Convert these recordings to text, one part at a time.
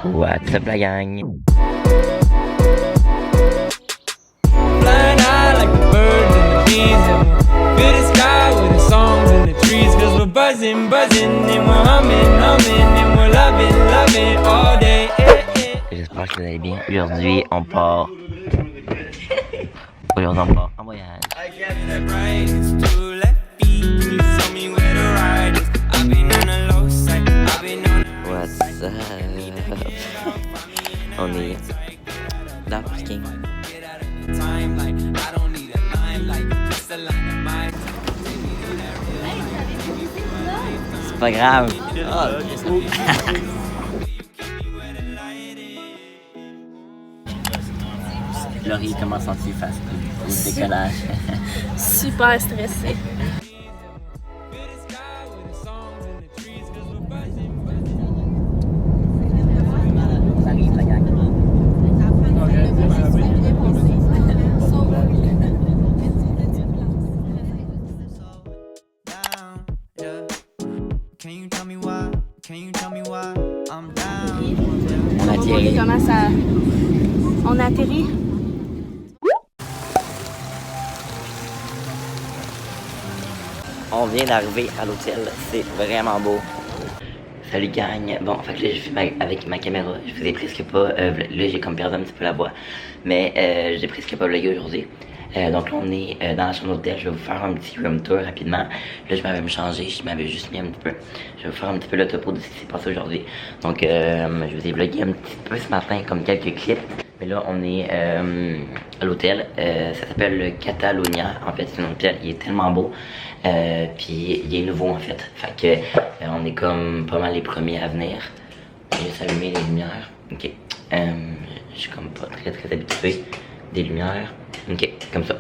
What's up la gang? Flying high like the birds and the bees, and we'll fill the sky with the songs and the trees, cause we're buzzing, buzzing, and we're humming, humming, and we're loving, loving all day. J'espère que vous allez bien. Aujourd'hui, on part. Aujourd'hui, on part en voyage. What's up? On est dans le parking. C'est pas grave. Laurie, comment sens-tu face au décollage? Super stressée. Ça arrive, la gang. On atterrit. Comment ça... On atterrit? On vient d'arriver à l'hôtel, c'est vraiment beau. Salut gang, bon fait que là je filme avec ma caméra, je faisais presque pas, là j'ai comme perdu un petit peu la voix, mais j'ai presque pas vlogué aujourd'hui. Donc là on est dans la chambre d'hôtel, je vais vous faire un petit room tour rapidement. Là je m'avais me changé, je m'avais juste mis un petit peu. Je vais vous faire un petit peu le topo de ce qui s'est passé aujourd'hui. Donc je vous ai vlogué un petit peu ce matin comme quelques clips. Mais là on est à l'hôtel, ça s'appelle le Catalonia, en fait c'est un hôtel, il est tellement beau. Puis il est nouveau en fait, fait que on est comme pas mal les premiers à venir. J'ai juste allumé les lumières, ok. Je suis comme pas très habitué des lumières, ok, comme ça.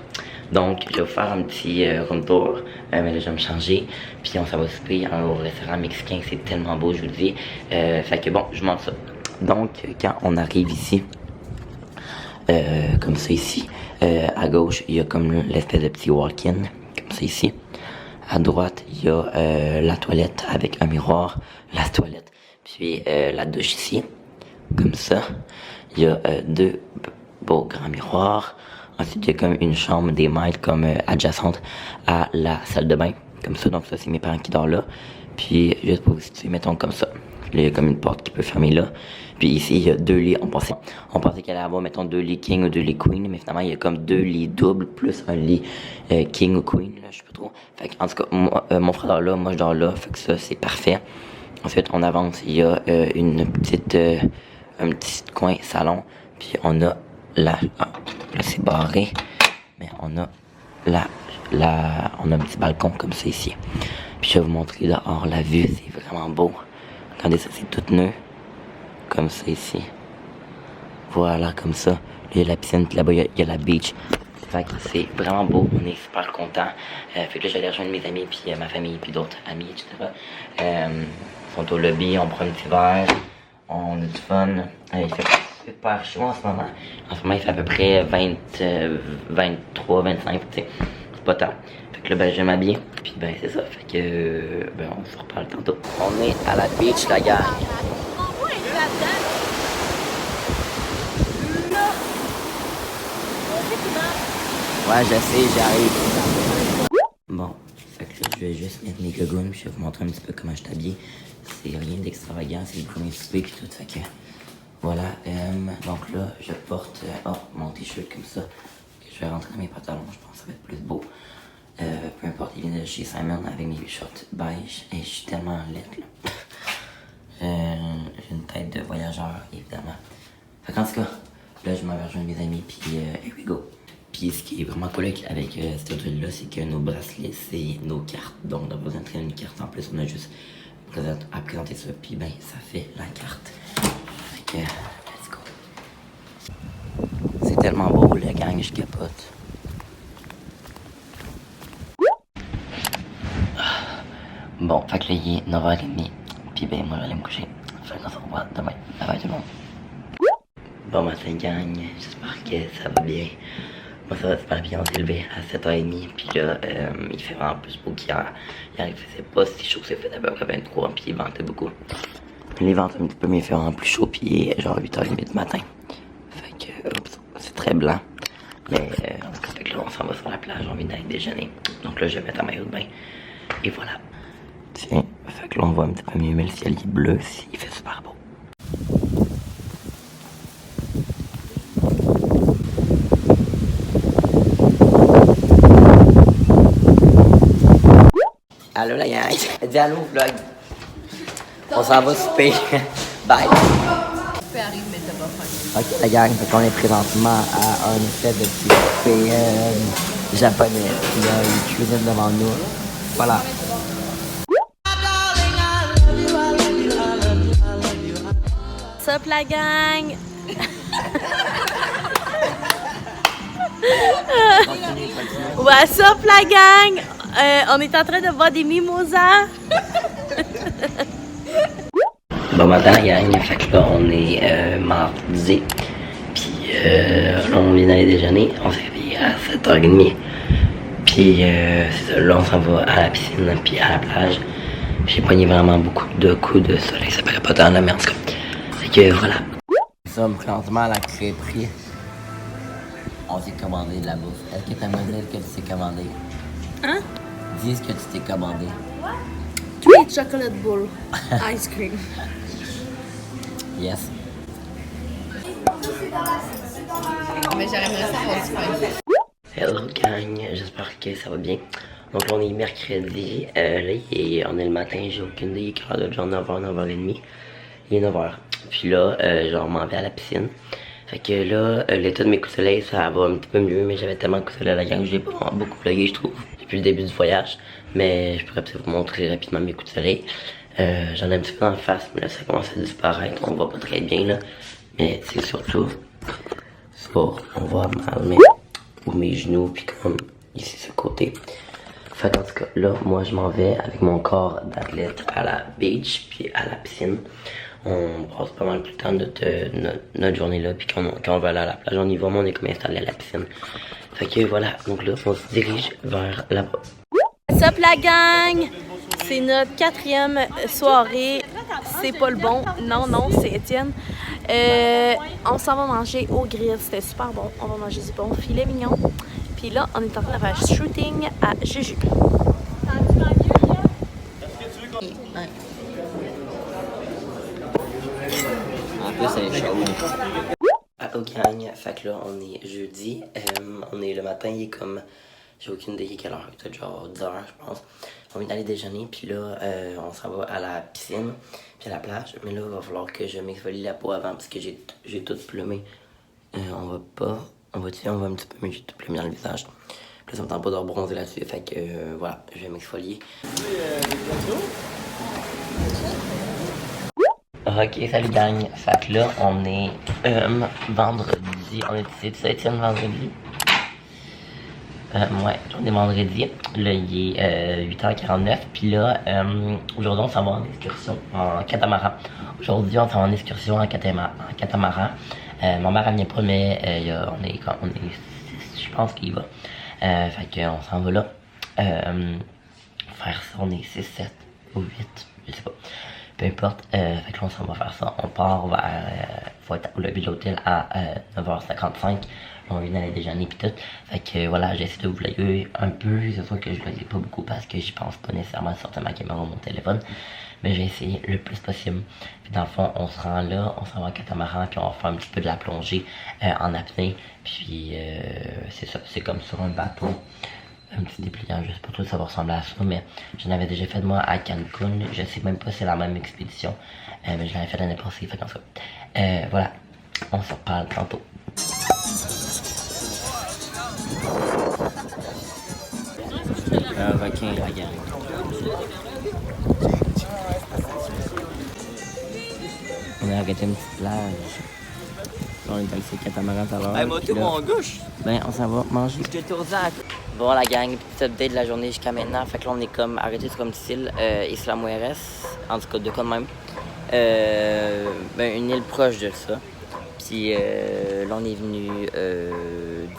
Donc je vais vous faire un petit room tour, mais là je vais me changer, puis on s'en va souper au restaurant mexicain, c'est tellement beau je vous le dis. Fait que bon, je vous montre ça. Donc quand on arrive ici, comme ça ici, à gauche il y a comme l'espèce de petit walk-in, comme ça ici. À droite, il y a la toilette avec un miroir, la toilette, puis la douche ici, comme ça. Il y a deux beaux grands miroirs. Ensuite, il y a comme une chambre des maîtres comme adjacente à la salle de bain, comme ça. Donc ça, c'est mes parents qui dorment là. Puis juste pour vous situer, mettons comme ça. Là, il y a comme une porte qui peut fermer là. Puis ici, il y a deux lits. On pensait qu'il allait avoir, mettons, deux lits king ou deux lits queen. Mais finalement, il y a comme deux lits doubles plus un lit king ou queen. Là, je sais pas trop. Fait que, en tout cas, moi, mon frère dort là, moi je dors là. Fait que ça, c'est parfait. Ensuite, on avance. Il y a un petit coin salon. Puis on a là c'est barré. Mais on a on a un petit balcon comme ça ici. Puis je vais vous montrer dehors la vue. C'est vraiment beau. Regardez ça, c'est tout neuf. Comme ça ici. Voilà, comme ça. Là, il y a la piscine, puis là-bas, il y a la beach. Fait que c'est vraiment beau, on est super contents. Fait que là, j'allais rejoindre mes amis, puis ma famille, puis d'autres amis, etc. Ils sont au lobby, on prend un petit verre, on a du fun. Il fait super chaud en ce moment. En ce moment, il fait à peu près 23, 25, tu sais. C'est pas tant. Fait que là, ben, je vais m'habiller. Puis ben, c'est ça. Fait que, ben, on se reparle tantôt. On est à la beach, la gang. Ouais, je sais, j'arrive. Bon, fait que là, je vais juste mettre mes gogoons, puis je vais vous montrer un petit peu comment je t'habille. C'est rien d'extravagant, c'est le premier souper, puis tout, fait que voilà. Donc là, je porte mon t-shirt comme ça. Je vais rentrer dans mes pantalons, je pense que ça va être plus beau. Peu importe, il vient de chez Simon avec mes shorts beige, et je suis tellement laide, là. J'ai une tête de voyageur, évidemment. Fait qu'en tout cas, là, je m'en vais rejoindre mes amis, puis here we go. Puis ce qui est vraiment cool avec cette hôtel-là, c'est que nos bracelets, c'est nos cartes. Donc on n'a pas besoin de traîner une carte en plus, on a juste à présenter ça, puis ben, ça fait la carte. Fait que, let's go. C'est tellement beau, la gang, je capote. Bon, fait que là, il est 9h30. Puis ben, moi, je vais aller me coucher. Fait qu'on se revoit demain. Bye bye tout le monde. Bon matin, gang. J'espère que ça va bien. Moi, ça va super bien. On s'est levé à 7h30. Puis là, il fait vraiment plus beau qu'hier. Hier, il faisait pas si chaud. C'est fait à peu près 23. Puis il ventait beaucoup. Les ventes un petit peu mieux fait en plus chaud, puis genre 8h30 du matin. Fait que, c'est très blanc. Mais, fait que là, on s'en va sur la plage, on vient d'aller déjeuner. Donc là, je vais mettre un maillot de bain. Et voilà. Tiens, fait que là, on voit un petit peu mieux, mais le ciel est bleu, il fait super beau. Allô la gang, dis allô vlog. On s'en va souper. Bye. Ok la gang, fait qu'on est présentement à un espèce de petit souper japonais. Puis là, ils cuisinent devant nous. Voilà. Sup la gang? What's up la gang? On est en train de boire des mimosas. Bon matin la gang, fait que là on est mardi. Puis là on vient d'aller déjeuner, on s'est réveillé à 7h30. Puis c'est ça, là on s'en va à la piscine puis à la plage. J'ai pogné vraiment beaucoup de coups de soleil, ça paraît pas tant la merde en tout cas. Fait que voilà. Nous sommes présentement à la crêperie. On s'est commandé de la bouffe. Est-ce que t'aimerais dire que tu t'es commandé? Hein? Dis ce que tu t'es commandé. 3 chocolate bowl ice cream. Yes. Mais j'aurais aimé ça avoir du pain. Hello gang, j'espère que ça va bien. Donc là on est mercredi, là on est le matin, j'ai aucune idée, il est quelle heure de genre 9h, 9h30. Il est 9h. Puis là, genre m'en vais à la piscine. Fait que là, l'état de mes coups de soleil, ça va un petit peu mieux, mais j'avais tellement de coups de soleil à la gang que j'ai pas beaucoup vlogué, je trouve, depuis le début du voyage. Mais je pourrais peut-être vous montrer rapidement mes coups de soleil. J'en ai un petit peu dans la face, mais là ça commence à disparaître, on voit pas très bien là. Mais c'est surtout sur, on voit mal, mes genoux, puis comme ici ce côté. Fait en tout cas, là, moi je m'en vais avec mon corps d'athlète à la beach, puis à la piscine. On passe pas mal plus de temps de notre journée là, puis quand on va aller à la plage, on y va, mais on est comme installé à la piscine. Fait que voilà, donc là, on se dirige vers là-bas. What's up la gang? C'est notre 4e soirée. C'est pas le bon. Non, c'est Étienne. On s'en va manger au grill. C'était super bon. On va manger du bon filet mignon. Puis là, on est en train de faire shooting à Juju. En plus, elle est chaude. Allô gang, fait que là, on est jeudi. On est le matin, il est comme... J'ai aucune idée quelle heure, peut-être genre 10h, je pense. On vient d'aller déjeuner, puis là, on s'en va à la piscine, puis à la plage. Mais là, il va falloir que je m'exfolie la peau avant, parce que j'ai tout plumé. On va un petit peu, mais j'ai tout plumé dans le visage. Puis là, ça me tente pas de rebronzer là-dessus, fait que voilà, je vais m'exfolier. Ok, salut gang. Fait que là, on est vendredi. On est ici, tu sais, Étienne, vendredi? Ouais, on est vendredi. Là, il est 8h49. Puis là, aujourd'hui, on s'en va en excursion en catamaran. Aujourd'hui, on s'en va en excursion en catamaran. Ma mère, elle vient pas, mais on est 6, je pense qu'il va. Fait qu'on s'en va là. Faire ça, on est 6, 7 ou 8, je sais pas. Peu importe, fait que là on s'en va faire ça. On part vers, faut être au lobby de l'hôtel à 9h55. On vient d'aller déjeuner pis tout. Fait que voilà, j'essaie de vous vlogger un peu. C'est sûr que je vlogue pas beaucoup parce que j'y pense pas nécessairement à sortir ma caméra ou mon téléphone. Mais j'ai essayé le plus possible. Puis dans le fond, on se rend là, on s'en va en catamaran, puis on va faire un petit peu de la plongée en apnée. Puis c'est ça, c'est comme sur un bateau. Un petit dépliant, je sais pas trop si ça va ressembler à ça, mais j'en avais déjà fait moi à Cancun. Je sais même pas si c'est la même expédition, mais je l'avais fait l'année passée, fait comme ça. Voilà, on se reparle tantôt. Un requin, regarde. On a arrêté une petite plage. Là, on est allé sur le catamaran tout à l'heure. Hey, moi, tout mon gauche. Ben, on s'en va manger. Je t'ai tourné à... Bon, la gang, petite update de la journée jusqu'à maintenant. Fait que là, on est comme arrêté sur un petit île, Isla Mujeres, en tout cas, de quoi de même. Ben, une île proche de ça. Puis là, on est venu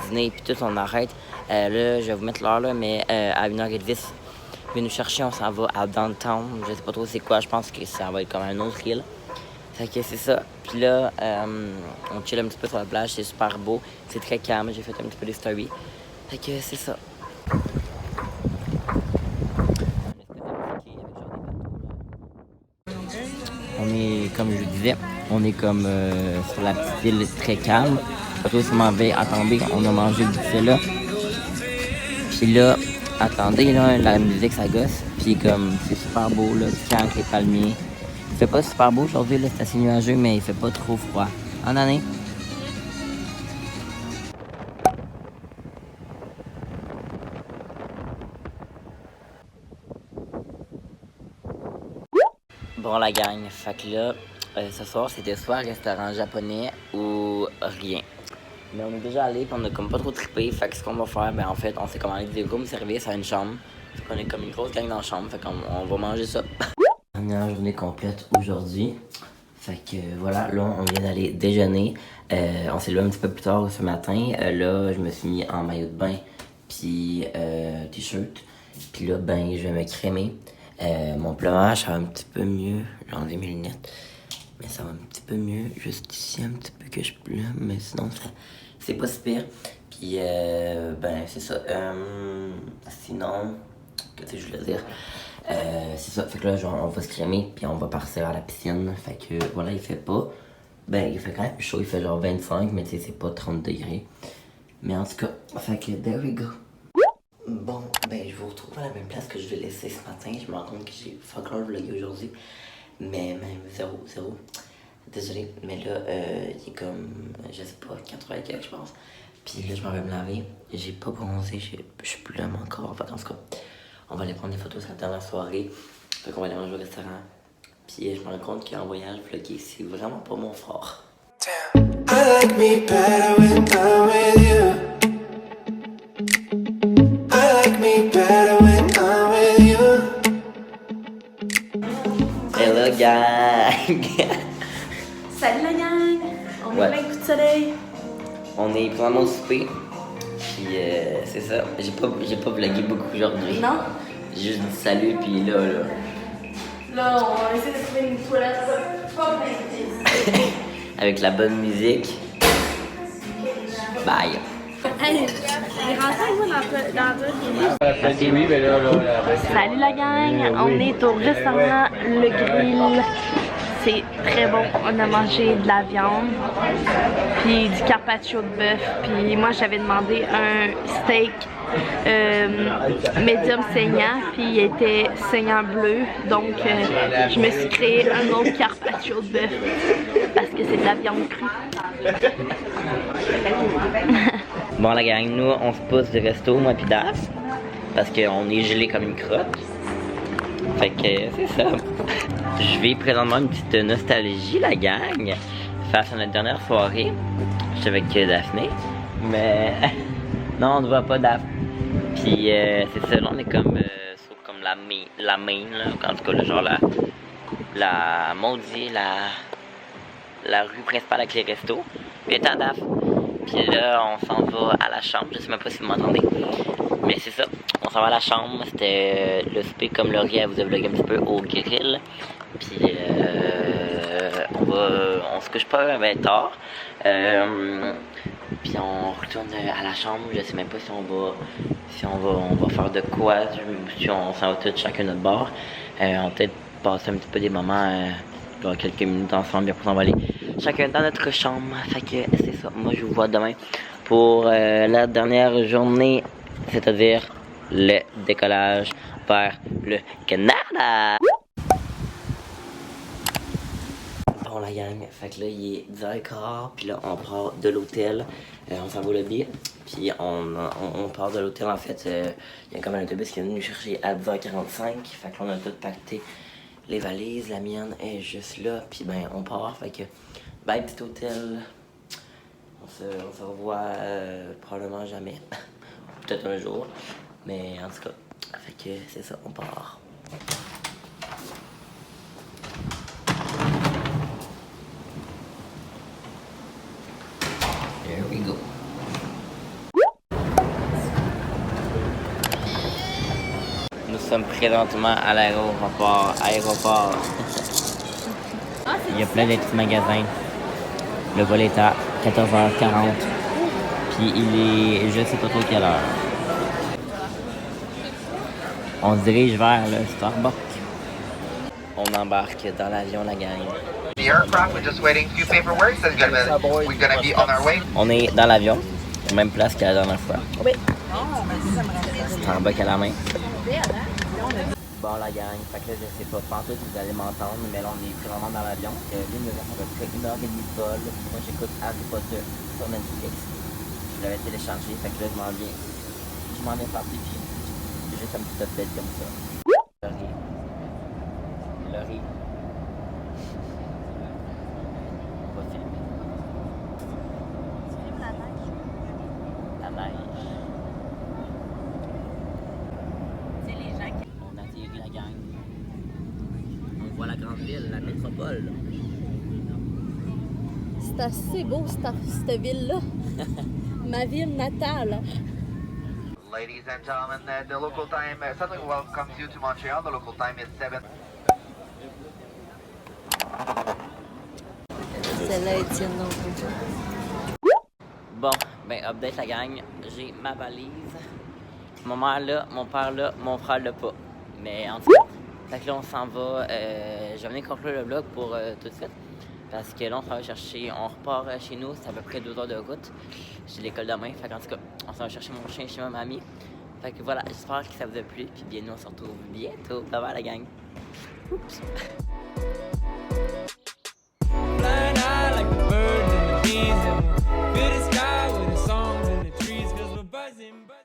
dîner, puis tout, on arrête. Là, je vais vous mettre l'heure, là, mais à 1h10, venez nous chercher, on s'en va à Downtown. Je sais pas trop c'est quoi, je pense que ça va être comme un autre île. Fait que c'est ça. Puis là, on chill un petit peu sur la plage, c'est super beau. C'est très calme, j'ai fait un petit peu des stories. Fait que c'est ça. On est, comme je vous disais, on est comme sur la petite île très calme. Surtout si on m'avait attendez, on a mangé du buffet là. Puis là, attendez, là, la musique ça gosse. Puis comme c'est super beau, là, du calme, les palmiers. Il fait pas super beau aujourd'hui, là, c'est assez nuageux, mais il fait pas trop froid. En année. Bon la gang, fait que là, ce soir c'était soit restaurant japonais ou rien. Mais on est déjà allé puis on a comme pas trop trippé, fait que ce qu'on va faire, ben en fait on s'est commandé des room service à une chambre. Fait qu'on est comme une grosse gang dans la chambre, fait qu'on va manger ça. Dernière journée complète aujourd'hui. Fait que voilà, là on vient d'aller déjeuner. On s'est levé un petit peu plus tard ce matin. Là je me suis mis en maillot de bain puis t-shirt. Puis là ben je vais me crémer. Mon pleurage ça va un petit peu mieux. J'ai enlevé mes lunettes. Mais ça va un petit peu mieux. Juste ici un petit peu que je pleure. Mais sinon c'est pas si pire. Puis ben c'est ça. Sinon, qu'est-ce que je voulais dire? C'est ça. Fait que là on va se crémer. Puis on va partir à la piscine. Fait que voilà, il fait pas. Ben il fait quand même chaud. Il fait genre 25. Mais tu sais c'est pas 30 degrés. Mais en tout cas, fait que there we go. Bon, ben je vous retrouve à la même place que je vais laisser ce matin. Je me rends compte que j'ai fuck all vlogué aujourd'hui. Mais même zéro. Désolé, mais là, il est comme, je sais pas, 4h et quelques, je pense. Puis là, je m'en vais me laver. J'ai pas bronzé, je suis plus là encore. En tout cas, on va aller prendre des photos sur la dernière soirée. Fait qu'on va aller manger au restaurant. Puis je me rends compte qu'en voyage, vlogger, c'est vraiment pas mon fort. I like me better when I'm with you. Better when I'm with you. Hello gang. Salut la gang! On est plein de coups de soleil. On est vraiment au souper. Puis c'est ça. J'ai pas vlogué beaucoup aujourd'hui. Non? J'ai juste dit salut puis là. Là, on va essayer de trouver une toilette pas pleine. Avec la bonne musique. Bye. Hey, il est rentré avec moi dans la toilette. Salut la gang, on est au restaurant Le Grill. C'est très bon, on a mangé de la viande, puis du carpaccio de bœuf, puis moi j'avais demandé un steak médium saignant, puis il était saignant bleu, donc je me suis créé un autre carpaccio de bœuf parce que c'est de la viande crue. Bon la gang, nous on se pousse du resto, moi pis Daph, parce qu'on est gelé comme une crotte. Fait que c'est ça. Je vis présentement une petite nostalgie la gang, face à notre dernière soirée. J'étais avec Daphné, mais non on ne voit pas Daph. Puis c'est ça, là on est comme sur comme la main là, en tout cas là, genre la maudit, la rue principale avec les restos. Puis attends Daph. Puis là, on s'en va à la chambre. Je sais même pas si vous m'entendez. Mais c'est ça. On s'en va à la chambre. C'était le souper comme Laurie vous a vlogué un petit peu au grill. Puis on se couche pas tard. Puis on retourne à la chambre. Je sais même pas si on va faire de quoi. Si on s'en va tous chacun notre bord. On va peut-être passer un petit peu des moments. Quelques minutes ensemble, puis après on va aller chacun dans notre chambre. Fait que c'est ça, moi je vous vois demain pour la dernière journée, c'est-à-dire le décollage vers le Canada. Bon la gang, fait que là il est 10h15, puis là on part de l'hôtel, on s'en va au lobby, puis on part de l'hôtel en fait, il y a comme un autobus qui est venu nous chercher à 10h45, fait que là on a tout pacté. Les valises, la mienne est juste là, puis ben on part, fait que bye petit hôtel, on se revoit probablement jamais, peut-être un jour, mais en tout cas, fait que c'est ça, on part. Here we go. Nous sommes présentement à l'aéroport. Ah, c'est il y a plein de petits magasins. Le vol est à 14h40. Puis il est, je sais pas trop quelle heure. On se dirige vers le Starbucks. On embarque dans l'avion, la gang. The aircraft, we're just waiting a few paperwork, so we're gonna be on our way. On est dans l'avion, même place que la dernière fois. Oui. Starbucks à la main. Bon, la gang, fait que là, je sais pas, pantoute, vous allez m'entendre, mais là, on est vraiment dans l'avion. Lui, nous avons à peu près 1h30 de vol. Moi, j'écoute Harry Potter sur Netflix. Je l'avais téléchargé, fait que là, je m'en viens faire pipi. C'est juste un petit update comme ça. Laurie. On va filmer. La neige. C'est les gens qui... On atterrit la gang. On voit la grande ville, la métropole. C'est assez beau, cette ville-là. Ma ville natale. Ladies and gentlemen, the local time, Southern welcomes you to Montreal. The local time is 7. Celle-là, Étienne, non. Bon, ben update la gang, j'ai ma valise. Ma mère là, mon père là, mon frère là pas. Mais en tout cas, fait que là on s'en va. Je vais venir conclure le vlog pour tout de suite. Parce que là on s'en va chercher, on repart chez nous, c'est à peu près 2 heures de route. J'ai l'école demain, fait qu'en tout cas, on s'en va chercher mon chien chez ma mamie. Fait que voilà, j'espère que ça vous a plu. Puis bien nous on se retrouve bientôt. Bye bye la gang. Oups.